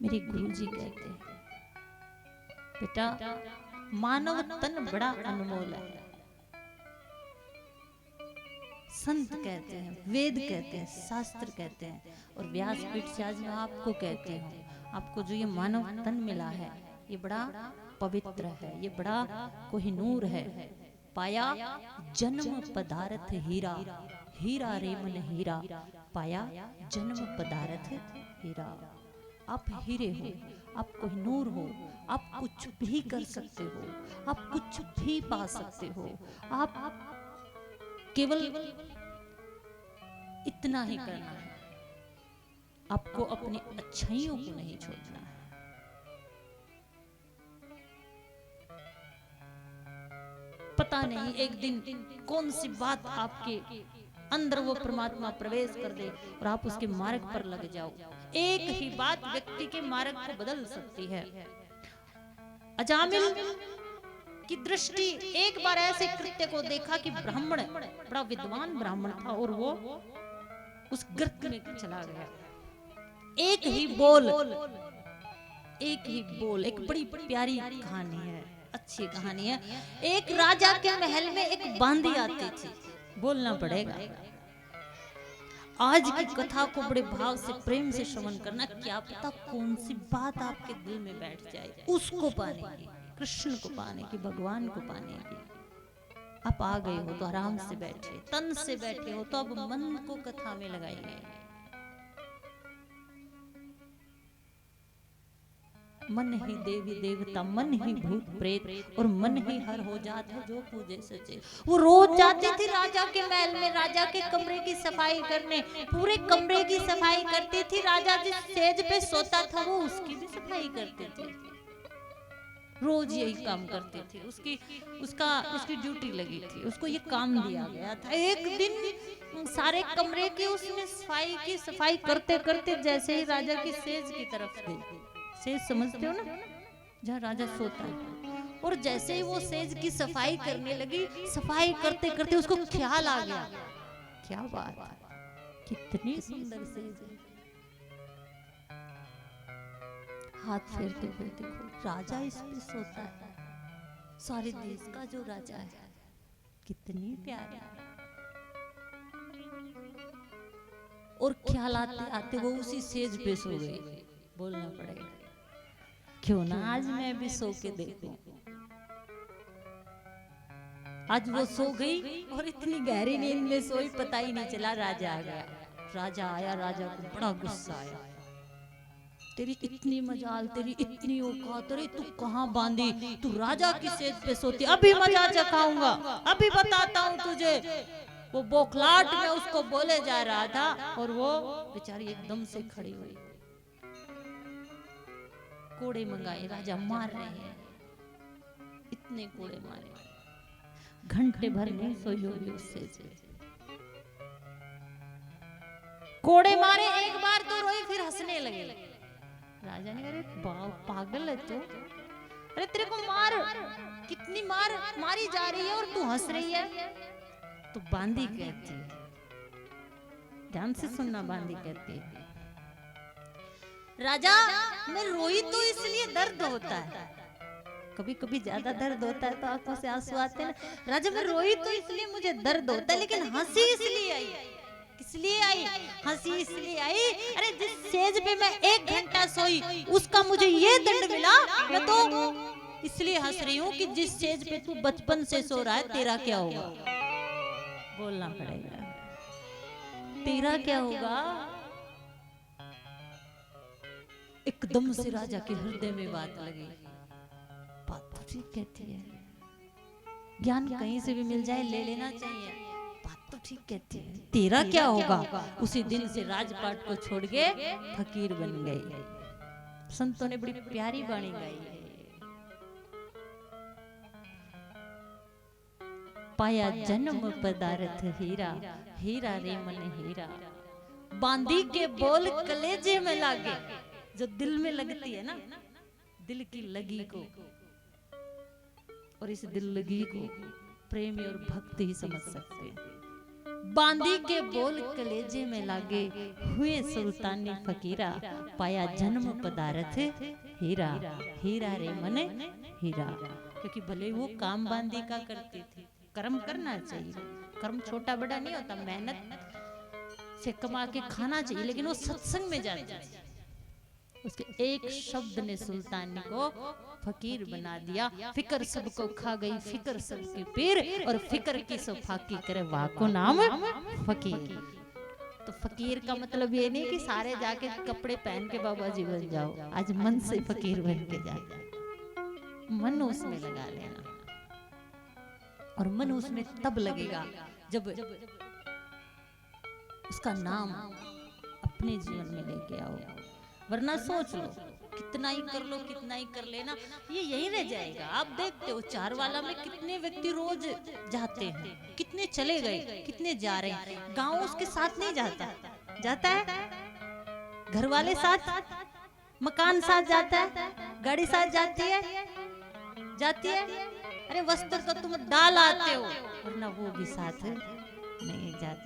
मेरे गुरुजी कहते हैं, बेटा मानव तन बड़ा अनमोल है। संत कहते हैं, वेद कहते हैं, शास्त्र कहते हैं, और व्यासपीठ से आज मैं आपको कहती हूँ, आपको जो ये मानव तन मिला है ये बड़ा पवित्र है, ये बड़ा कोहिनूर है। पाया जन्म पदार्थ हीरा, हीरा रे मन हीरा, पाया जन्म पदार्थ हीरा। आप हीरे हो, आप कोहिनूर हो, आप कुछ भी कर सकते हो, आप कुछ भी पा सकते हो। आप केवल इतना ही करना है, आपको अपनी अच्छाइयों को नहीं छोड़ना है। पता नहीं एक दिन कौन सी बात आपके अंदर वो परमात्मा प्रवेश कर दे और आप उसके मार्ग पर लग जाओ। एक ही बात व्यक्ति के मार्ग को बदल सकती है। अजामिल की दृष्टि एक बार ऐसे कृत्य को देखा कि ब्राह्मण, बड़ा विद्वान ब्राह्मण था, और वो उस गर्त में चला गया। एक ही बोल, एक बड़ी प्यारी कहानी है, अच्छी कहानी है। एक राजा के महल में एक बांदी आती थी, बोलना पड़ेगा। आज की कथा को बड़े भाव से, प्रेम से श्रवण करना, क्या पता कौन सी बात आपके दिल में बैठ जाए, उसको पाने की, कृष्ण को पाने की, भगवान को पाने की। आप आ गए हो तो आराम से बैठे, तन से बैठे हो तो अब मन को कथा में लगाइए। मन ही देवी देवता, मन ही भूत प्रेत, और मन ही हर हो जात है जो पूजे सचे। वो रोज जाती थी राजा के महल में, राजा के कमरे की सफाई करने, पूरे कमरे की सफाई करती थी। राजा जिस सेज पे सोता था वो उसकी भी सफाई करती थी, रोज यही काम करती थी। उसकी ड्यूटी लगी थी, उसको ये काम दिया गया था। एक दिन सारे कमरे की उसने सफाई करते करते जैसे ही राजा की सेज की तरफ गई, सेज समझते हो ना, जहाँ राजा सोता है, और जैसे ही वो सेज की सफाई करने लगी, सफाई करते करते उसको ख्याल आ गया, क्या बात है, कितनी सुंदर सेज है। हाथ फेरते फेरते, राजा इस पे सोता है, सारे देश का जो राजा है, कितनी प्यारी। और ख्याल आते आते वो उसी सेज पे सो गई। बोलना पड़ेगा, क्यों ना आज मैं भी सो के देखूं। आज वो सो गई और इतनी गहरी नींद में सोई, पता ही नहीं चला राजा आ गया। राजा आया, राजा को बड़ा गुस्सा आया, तेरी इतनी मजाल, तेरी इतनी औकात, अरे तू कहाँ बांधी, तू राजा की सेज पे सोती, अभी मजा चखाऊंगा, अभी बताता हूँ तुझे। वो बौखलाहट में उसको बोले जा रहा था, और वो बेचारी एकदम से खड़ी हुई, कोड़े मंगाए, राजा मार रहे हैं, इतने कोड़े मारे, घंटे भर नहीं सोई होगी उससे। कोड़े मारे, एक बार तो रोई, फिर हंसने लगे। राजा ने, अरे पागल है तू, अरे तेरे को कितनी मारी जा रही है और तू हंस रही है। तो बांदी कहती है, ध्यान से सुनना, बांदी कहती है, राजा मैं रोई तो इसलिए दर्द होता है, कभी कभी ज्यादा दर्द होता है तो आंखों से आंसू आते हैं ना। राजा मैं रोई तो इसलिए मुझे दर्द होता है, लेकिन हंसी इसलिए आई, किस लिए आई, हंसी इसलिए आई, अरे जिस सेज पे मैं 1 घंटा सोई उसका मुझे ये दंड मिला, मैं तो इसलिए हंस रही हूँ कि जिस सेज पे तू बचपन से सो रहा है तेरा क्या होगा। बोलना पड़ेगा, तेरा क्या होगा। एकदम से राजा के हृदय में बात लगी, बात तो ठीक कहती है, ज्ञान कहीं से भी मिल जाए ले लेना चाहिए, बात तो ठीक कहती है, तेरा क्या होगा। उसी दिन से राजपाट को छोड़ के फकीर बन गई। संतों ने बड़ी प्यारी वाणी गाई है, पाया जन्म पदार्थ हीरा, हीरा रे मन हीरा। बांदी के बोल कलेजे में लागे, जो दिल में लगती है ना, दिल की लगी को, और इस दिल लगी को प्रेमी और भक्त ही समझ सकते हैं। बांदी के बोल कलेजे में लागे, हुए सुल्तानी फकीरा, पाया जन्म पदारथ हीरा। हीरा रे मने हीरा। क्योंकि भले वो काम बांदी का करती थी, कर्म करना चाहिए, कर्म छोटा बड़ा नहीं होता, मेहनत से कमा के खाना चाहिए, लेकिन वो सत्संग में जाना चाहिए। उसके एक शब्द ने सुल्तानी को फकीर बना दिया। फिकर सबको खा गई, फिकर सबकी पीर, और फिकर की सो फाकी करे, वाह को नाम फकीर। तो फकीर का मतलब ये नहीं कि सारे जाके कपड़े पहन के बाबा जी बन जाओ, आज मन से फकीर बन के जाए, मन उसमें लगा लेना। और मन उसमें तब लगेगा जब उसका नाम अपने जीवन में लेके आओ। वरना सोच लो कितना ही कर लो, कितना ही कर लेना, ये यही रह जाएगा। आप देखते हो चार वाला में कितने व्यक्ति रोज जाते हैं, कितने चले गए, कितने जा रहे हैं। गांव उसके साथ नहीं जाता, जाता है घर वाले साथ, मकान साथ जाता है, गाड़ी साथ जाती है, जाती है। अरे वस्त्र तो तुम डाल आते हो, वरना वो भी साथ नहीं जाते।